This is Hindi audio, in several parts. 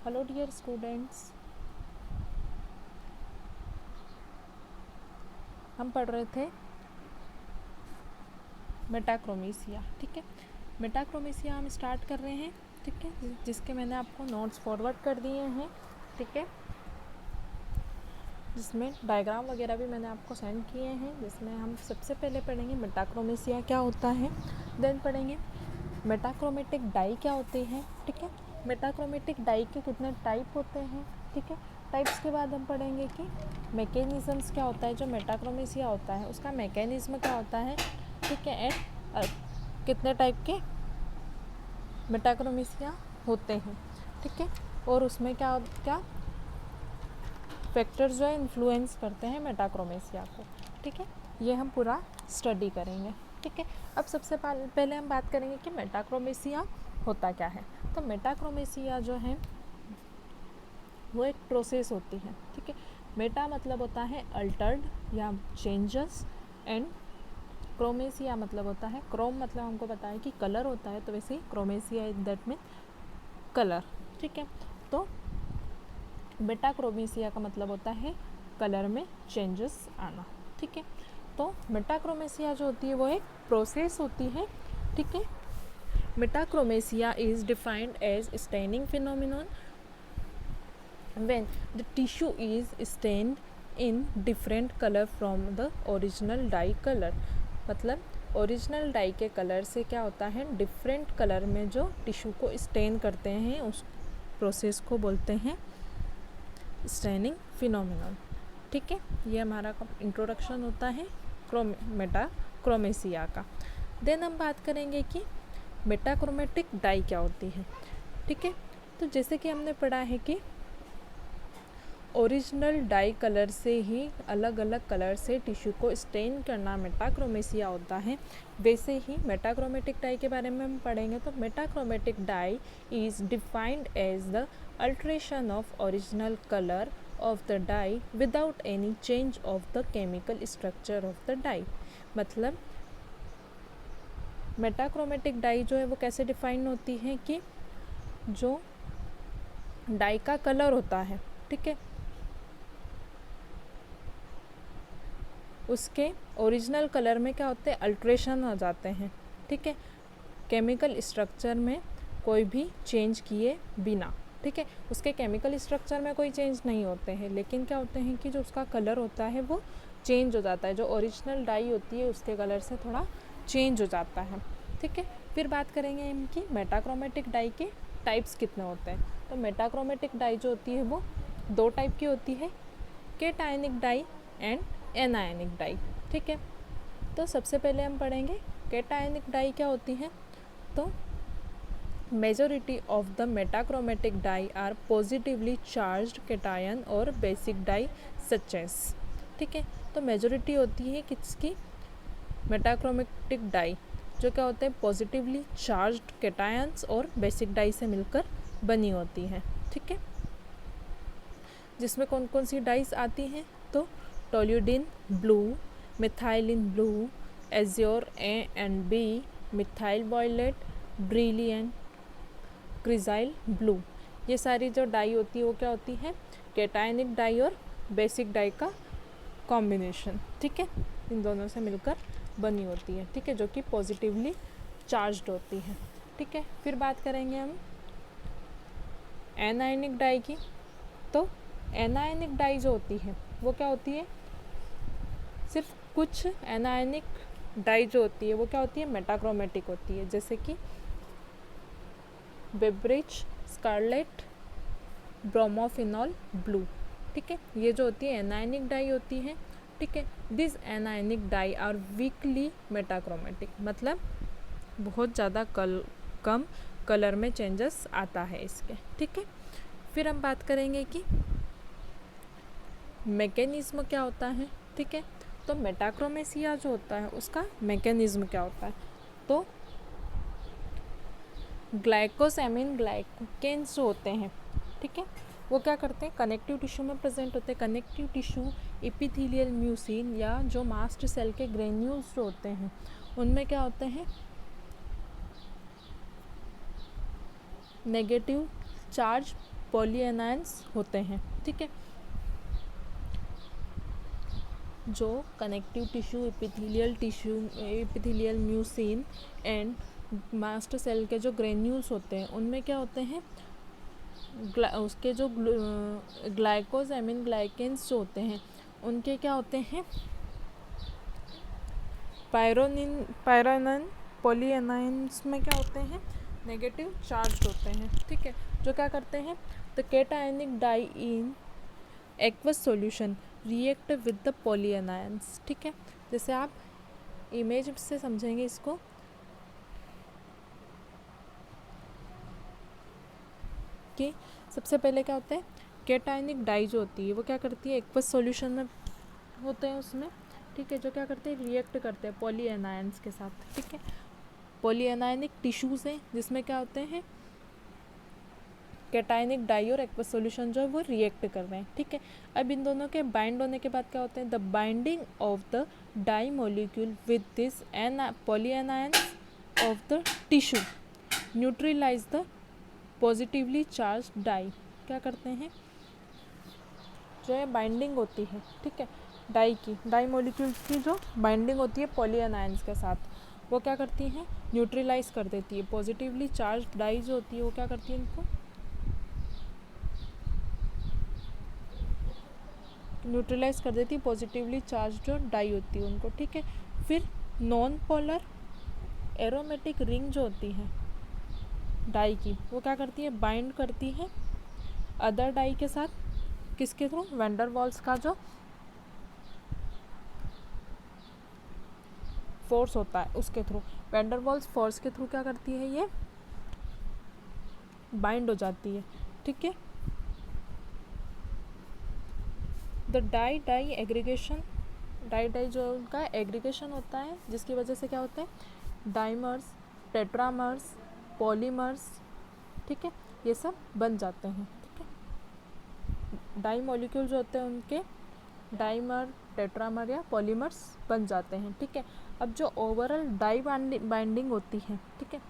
हेलो डियर स्टूडेंट्स, हम पढ़ रहे थे मेटाक्रोमेसिया। ठीक है, मेटाक्रोमेसिया हम स्टार्ट कर रहे हैं। ठीक है, जिसके मैंने आपको नोट्स फॉरवर्ड कर दिए हैं। ठीक है, जिसमें डायग्राम वगैरह भी मैंने आपको सेंड किए हैं, जिसमें हम सबसे पहले पढ़ेंगे मेटाक्रोमेसिया क्या होता है, देन पढ़ेंगे मेटाक्रोमेटिक डाई क्या होती है। ठीक है, मेटाक्रोमेटिक डाई के कितने टाइप होते हैं। ठीक है, टाइप्स के बाद हम पढ़ेंगे कि मैकेनिज़म्स क्या होता है, जो मेटाक्रोमेसिया होता है उसका मैकेनिज़्म क्या होता है। ठीक है, एंड कितने टाइप के मेटाक्रोमेसिया होते हैं। ठीक है, और उसमें क्या क्या फैक्टर्स जो है इन्फ्लुएंस करते हैं मेटाक्रोमेसिया को। ठीक है, ये हम पूरा स्टडी करेंगे। ठीक है, अब सबसे पहले हम बात करेंगे कि मेटाक्रोमेसिया होता क्या है। तो मेटाक्रोमेसिया जो है वो एक प्रोसेस होती है। ठीक है, मेटा मतलब होता है अल्टर्ड या चेंजेस, एंड क्रोमेसिया मतलब होता है, क्रोम मतलब हमको पता है कि कलर होता है, तो वैसे ही क्रोमेसिया इज दैट मीन कलर। ठीक है, तो मेटाक्रोमेसिया का मतलब होता है कलर में चेंजेस आना। ठीक है, तो मेटाक्रोमेसिया जो होती है वो एक प्रोसेस होती है। ठीक है, metachromasia is defined as staining phenomenon when the tissue is stained in different color from the original dye color। मतलब ओरिजिनल डाई के कलर से क्या होता है, डिफरेंट कलर में जो टिश्यू को स्टेन करते हैं उस प्रोसेस को बोलते हैं स्टेनिंग फिनोमिनन। ठीक है, ये हमारा इंट्रोडक्शन होता है मेटाक्रोमेसिया का। देन हम बात करेंगे कि मेटाक्रोमेटिक डाई क्या होती है। ठीक है, तो जैसे कि हमने पढ़ा है कि ओरिजिनल डाई कलर से ही अलग अलग कलर से टिश्यू को स्टेन करना मेटाक्रोमेसिया होता है, वैसे ही मेटाक्रोमेटिक डाई के बारे में हम पढ़ेंगे। तो metachromatic dye is defined as the alteration of original colour of the dye without any change of the chemical structure of the dye. मतलब मेटाक्रोमेटिक डाई जो है वो कैसे डिफाइन होती है कि जो डाई का कलर होता है, ठीक है, उसके ओरिजिनल कलर में क्या होते हैं, अल्ट्रेशन हो जाते हैं। ठीक है, केमिकल स्ट्रक्चर में कोई भी चेंज किए बिना। ठीक है, उसके केमिकल स्ट्रक्चर में कोई चेंज नहीं होते हैं, लेकिन क्या होते हैं कि जो उसका कलर होता है वो चेंज हो जाता है, जो ओरिजिनल डाई होती है उसके कलर से थोड़ा चेंज हो जाता है। ठीक है, फिर बात करेंगे इनकी मेटाक्रोमेटिक डाई के टाइप्स कितने होते हैं। तो मेटाक्रोमेटिक डाई जो होती है वो दो टाइप की होती है, केटायनिक डाई एंड एनायनिक डाई। ठीक है, तो सबसे पहले हम पढ़ेंगे केटायनिक डाई क्या होती है। तो majority of the metachromatic dye are positively charged cation और बेसिक डाई सचेस। ठीक है, तो मेजॉरिटी होती है किसकी, मेटाक्रोमेटिक डाई जो क्या होते हैं पॉजिटिवली चार्ज्ड केटायंस और बेसिक डाई से मिलकर बनी होती हैं। ठीक है, जिसमें कौन कौन सी डाइस आती हैं, तो toluidine blue, methylene blue, azure A and B, methyl violet, brilliant, cresyl blue. ये सारी जो डाई होती है वो क्या होती है, केटायनिक डाई और बेसिक डाई का कॉम्बिनेशन। ठीक है, इन दोनों से मिलकर बनी होती है। ठीक है, जो कि पॉजिटिवली चार्ज्ड होती है। ठीक है, फिर बात करेंगे हम एनायनिक डाई की। तो एनायनिक डाई जो होती है वो क्या होती है, सिर्फ कुछ एनायनिक डाई जो होती है वो क्या होती है, मेटाक्रोमेटिक होती है, जैसे कि बेब्रिज, स्कारलेट, ब्रोमोफिनॉल ब्लू। ठीक है, ये जो होती है एनायनिक डाई होती है। ठीक है, this anionic dye are weakly metachromatic, मतलब बहुत ज़्यादा कम कलर में चेंजेस आता है इसके। ठीक है, फिर हम बात करेंगे कि मैकेनिज्म क्या होता है। ठीक है, तो मेटाक्रोमेसिया जो होता है उसका मैकेनिज्म क्या होता है। तो ग्लाइकोसेमिन ग्लाइकेन्स जो होते हैं, ठीक है, वो क्या करते हैं, कनेक्टिव टिश्यू में प्रेजेंट होते हैं। कनेक्टिव टिश्यू एपिथेलियल म्यूसिन या जो मास्ट सेल के ग्रेन्यूल्स जो होते हैं उनमें क्या होते हैं, नेगेटिव चार्ज पॉलीएनायंस होते हैं, ठीक है। जो connective tissue, epithelial mucin and mast cell के जो ग्रेन्यूल्स होते हैं उनमें क्या होते हैं, उसके जो ग्लाइकोजेमिन ग्लाइकेन्स जो होते हैं उनके क्या होते हैं, पायरोनिन पॉलीएनायंस में क्या होते हैं, नेगेटिव चार्ज होते हैं, ठीक है। जो क्या करते हैं, the cationic dye in aqueous solution react with the polyanions, ठीक है। जैसे आप इमेज से समझेंगे इसको, कि सबसे पहले क्या होता है, केटायनिक डाई जो होती है वो क्या करती है, एक्वस सॉल्यूशन में होते हैं उसमें, ठीक है। जो क्या करते हैं, रिएक्ट करते हैं पॉलीएनायंस के साथ, ठीक है। पॉलीएनायनिक टिश्यूज हैं जिसमें क्या होते हैं, कैटायनिक डाई और एक्वस सॉल्यूशन जो है वो रिएक्ट कर रहे हैं, ठीक है। अब इन दोनों के बाइंड होने के बाद क्या होते हैं, the binding of the dye molecule with this polyanions of the tissue neutralize the positively charge dye. क्या करते हैं, जो है बाइंडिंग होती है, ठीक है, डाई मॉलिक्यूल्स की जो बाइंडिंग होती है पॉलीएनायंस के साथ, वो क्या करती हैं, न्यूट्रलाइज कर देती है। पॉजिटिवली चार्ज डाई जो होती है वो क्या करती है, इनको न्यूट्रलाइज कर देती है, पॉजिटिवली चार्ज जो डाई होती है उनको, ठीक है। फिर नॉन पोलर एरोमेटिक रिंग जो होती है डाई की, वो क्या करती है, बाइंड करती है अदर डाई के साथ, किसके थ्रू, वैंडर वाल्स का जो फोर्स होता है उसके थ्रू, वैंडर वाल्स फोर्स के थ्रू क्या करती है, ये बाइंड हो जाती है, ठीक है। द डाई एग्रीगेशन, डाई जो उनका एग्रीगेशन होता है जिसकी वजह से क्या होता है, डाइमर्स, टेट्रामर्स, पॉलीमर्स, ठीक है, ये सब बन जाते हैं, ठीक है। डाई मॉलिक्यूल जो होते हैं उनके डाइमर, टेट्रामर या पॉलीमर्स बन जाते हैं, ठीक है। अब जो ओवरऑल डाई बाइंडिंग होती है, ठीक है,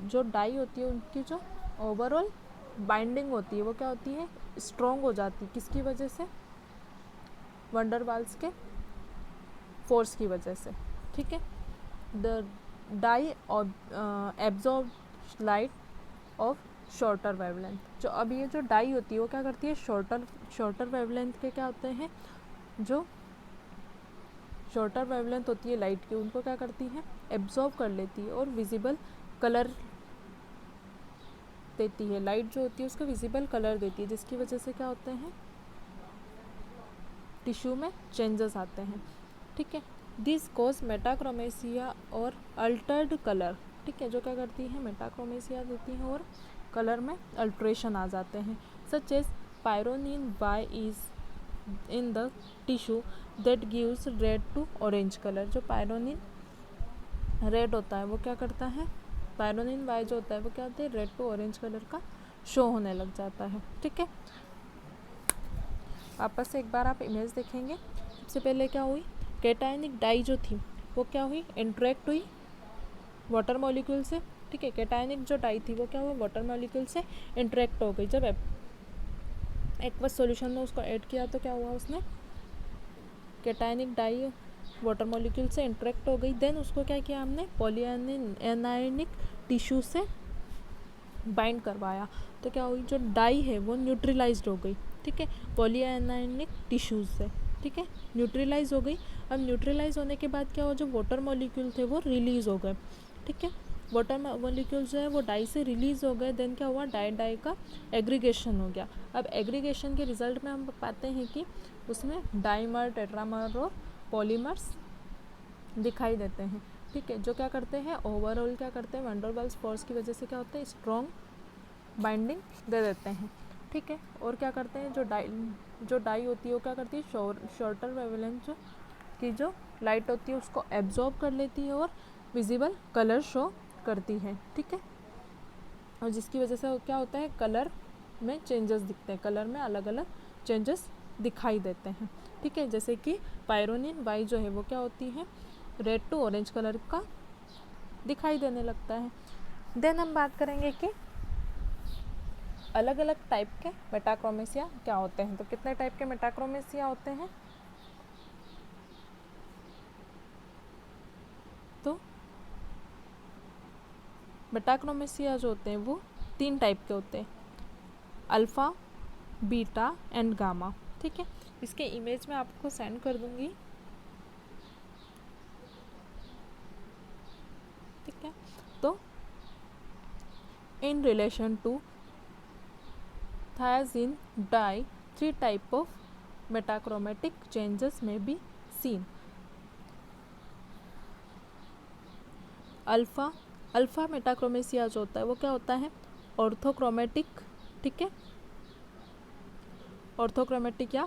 जो डाई होती है उनकी जो ओवरऑल बाइंडिंग होती है वो क्या होती है, स्ट्रॉन्ग हो जाती है, किसकी वजह से, वंडर वाल्स के फोर्स की वजह से, ठीक है। The dye absorb light of shorter wavelength, जो अब ये जो डाई होती है वो क्या करती है, शॉर्टर वेवलेंथ के क्या होते हैं, जो शॉर्टर वेवलेंथ होती है लाइट की, उनको क्या करती है, एब्जॉर्ब कर लेती है और विजिबल कलर देती है। लाइट जो होती है उसको विजिबल कलर देती है, जिसकी वजह से क्या होते हैं, टिश्यू में चेंजेस आते हैं, ठीक है। दिस कॉज मेटाक्रोमेसिया और अल्टर्ड कलर, ठीक है। जो क्या करती है, मेटाक्रोमेसिया देती है और कलर में अल्ट्रेशन आ जाते हैं। Such as pyronin Y is in the tissue that gives red to orange colour. जो पायरोनिन रेड होता है वो क्या करता है, पायरोनिन वाई जो होता है वो क्या होता है, रेड टू ऑरेंज कलर का शो होने लग जाता है, ठीक है। वापस से एक बार आप इमेज देखेंगे, सबसे पहले क्या हुई, कैटायनिक डाई जो थी वो क्या हुई, इंटरेक्ट हुई वाटर मॉलिक्यूल से, ठीक है। कैटायनिक जो डाई थी वो क्या हुआ, वाटर मॉलिक्यूल से इंटरेक्ट हो गई। जब एक्वस सॉल्यूशन में उसको ऐड किया तो क्या हुआ, उसने कैटायनिक डाई वाटर मॉलिक्यूल से इंटरेक्ट हो गई। देन उसको क्या किया हमने, पॉलीएनायनिक टिश्यू से बाइंड करवाया, तो क्या हुई, जो डाई है वो न्यूट्रलाइज्ड हो गई, ठीक है, पॉलीएनायनिक टिश्यूज से, ठीक है, न्यूट्रलाइज हो गई। अब न्यूट्रलाइज होने के बाद क्या हुआ, जो वाटर मॉलिक्यूल थे वो रिलीज हो गए, ठीक है। वाटर मॉलिक्यूल जो है वो डाई से रिलीज हो गए। देन क्या हुआ, डाई का एग्रीगेशन हो गया। अब एग्रीगेशन के रिजल्ट में हम पाते हैं कि उसमें डाइमर, टेट्रामर और पॉलीमर्स दिखाई देते हैं, ठीक है। जो क्या करते हैं, ओवरऑल क्या करते हैं, वैन डर वाल्स फोर्स की वजह से क्या होता है, स्ट्रॉन्ग बाइंडिंग दे देते हैं, ठीक है। और क्या करते हैं, जो डाई होती है वो क्या करती है, शॉर्टर वेवलेंथ की जो लाइट होती है उसको एब्जॉर्ब कर लेती है और विजिबल कलर शो करती है, ठीक है। और जिसकी वजह से क्या होता है, कलर में चेंजेस दिखते हैं, कलर में अलग अलग चेंजेस दिखाई देते हैं, ठीक है। जैसे कि पायरोनिन वाई जो है वो क्या होती है, रेड टू ऑरेंज कलर का दिखाई देने लगता है। देन हम बात करेंगे कि अलग अलग टाइप के मेटाक्रोमेसिया क्या होते हैं। तो कितने टाइप के मेटाक्रोमेसिया होते हैं? तो मेटाक्रोमेसिया जो होते हैं वो 3 टाइप के होते हैं, अल्फ़ा, बीटा एंड गामा। ठीक है, इसके इमेज मैं आपको सेंड कर दूंगी। ठीक है, तो in relation to thiazine dye 3 type of metachromatic changes may be seen. Alpha metachromasia जो होता है वो क्या होता है? ऑर्थोक्रोमेटिक। ठीक है, ऑर्थोक्रोमेटिक या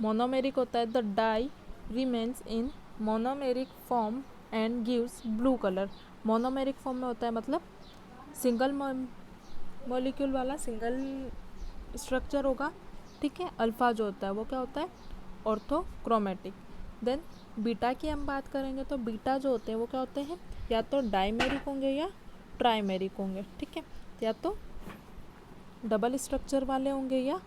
मोनोमेरिक होता है। The dye remains in monomeric form and gives blue colour. Monomeric form में होता है मतलब सिंगल मॉलिक्यूल वाला, सिंगल स्ट्रक्चर होगा। ठीक है, अल्फ़ा जो होता है वो क्या होता है? ऑर्थोक्रोमेटिक। देन बीटा की हम बात करेंगे तो बीटा जो होते हैं वो क्या होते हैं? या तो डाइमेरिक होंगे या ट्राइमेरिक होंगे। ठीक है, या तो डबल स्ट्रक्चर वाले होंगे या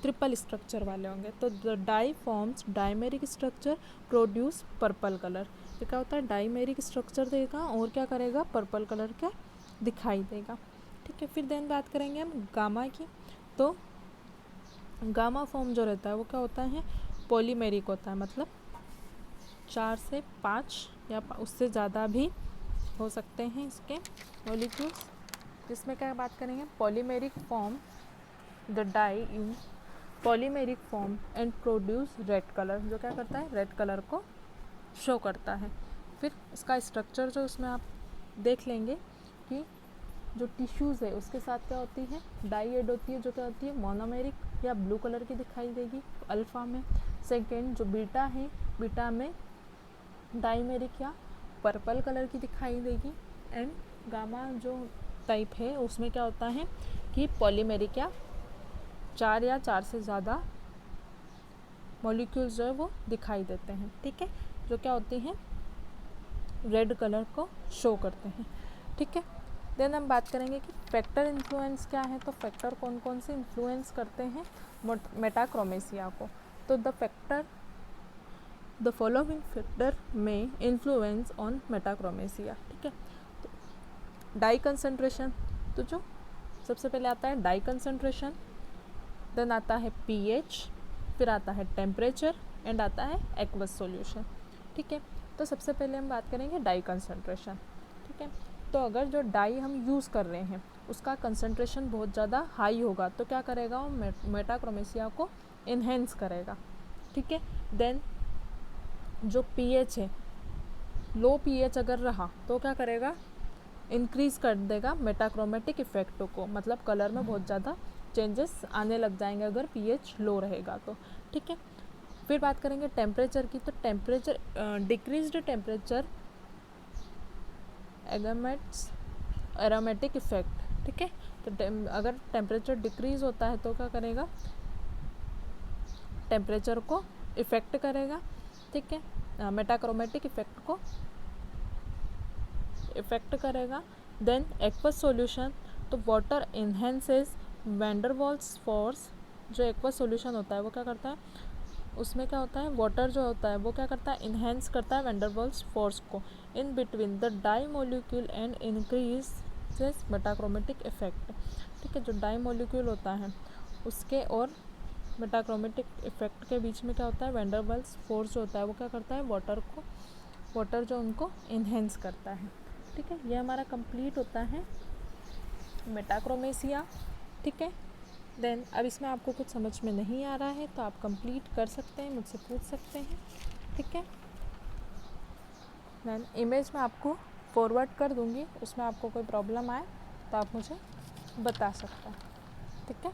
ट्रिपल स्ट्रक्चर वाले होंगे। तो the dye forms dimeric structure produce purple colour. ये क्या होता है? डाइमेरिक स्ट्रक्चर देगा और क्या करेगा? पर्पल कलर का दिखाई देगा। ठीक है, फिर देन बात करेंगे हम गामा की। तो गामा फॉर्म जो रहता है वो क्या होता है? पॉलीमेरिक होता है, मतलब 4 से 5 या उससे ज़्यादा भी हो सकते हैं इसके मॉलिक्यूल्स। जिसमें क्या बात करेंगे? Polymeric form the dye in polymeric form and produce red colour. जो क्या करता है? रेड कलर को शो करता है। फिर इसका स्ट्रक्चर जो उसमें आप देख लेंगे कि जो टिश्यूज़ है उसके साथ क्या होती है? डाई एड होती है, जो क्या होती है? मोनोमेरिक या ब्लू कलर की दिखाई देगी अल्फ़ा में। सेकेंड जो बीटा है, बीटा में डाइमेरिक या पर्पल कलर की दिखाई देगी। एंड गामा जो टाइप है उसमें क्या होता है कि पॉलीमेरिक या 4 से ज़्यादा मॉलिक्यूल्स जो है वो दिखाई देते हैं। ठीक है, जो क्या होती हैं? रेड कलर को शो करते हैं। ठीक है, देन हम बात करेंगे कि फैक्टर इन्फ्लुएंस क्या है। तो फैक्टर कौन कौन से इन्फ्लुएंस करते हैं मेटाक्रोमेसिया को? तो द फॉलोइंग फैक्टर में इन्फ्लुएंस ऑन मेटाक्रोमेसिया। ठीक है, तो डाई कंसंट्रेशन, तो जो सबसे पहले आता है डाई कंसंट्रेशन, देन आता है पीएच, फिर आता है टेम्परेचर एंड आता है एक्वस सॉल्यूशन। ठीक है, तो सबसे पहले हम बात करेंगे डाई कंसंट्रेशन। ठीक है, तो अगर जो डाई हम यूज़ कर रहे हैं उसका कंसंट्रेशन बहुत ज़्यादा हाई होगा तो क्या करेगा? वो मेटाक्रोमेसिया को इन्हेंस करेगा। ठीक है, देन जो पीएच है, लो पीएच अगर रहा तो क्या करेगा? इंक्रीज़ कर देगा मेटाक्रोमेटिक इफेक्ट को, मतलब कलर में बहुत ज़्यादा चेंजेस आने लग जाएंगे अगर पीएच लो रहेगा तो। ठीक है, फिर बात करेंगे टेम्परेचर की। तो temperature decreased temperature aromatic effect. ठीक है, तो अगर टेम्परेचर डिक्रीज होता है तो क्या करेगा? टेम्परेचर को इफ़ेक्ट करेगा। ठीक है, मेटाक्रोमेटिक इफेक्ट को इफ़ेक्ट करेगा। देन एक्वस सॉल्यूशन, तो water enhances van der Waals force. जो एक्वस सॉल्यूशन होता है वो क्या करता है? उसमें क्या होता है? वाटर जो होता है वो क्या करता है? इन्हेंस करता है वैन डर वाल्स फोर्स को in between the dye molecule and increase metachromatic effect. ठीक है, जो डाई मॉलिक्यूल होता है उसके और मेटाक्रोमेटिक इफेक्ट के बीच में क्या होता है? वैन डर वाल्स फोर्स जो होता है वो क्या करता है? वाटर जो उनको इन्हेंस करता है। ठीक है, ये हमारा कंप्लीट होता है मेटाक्रोमेसिया। ठीक है, देन अब इसमें आपको कुछ समझ में नहीं आ रहा है तो आप कंप्लीट कर सकते हैं, मुझसे पूछ सकते हैं। ठीक है, देन इमेज मैं आपको फॉरवर्ड कर दूंगी, उसमें आपको कोई प्रॉब्लम आए तो आप मुझे बता सकते हैं। ठीक है।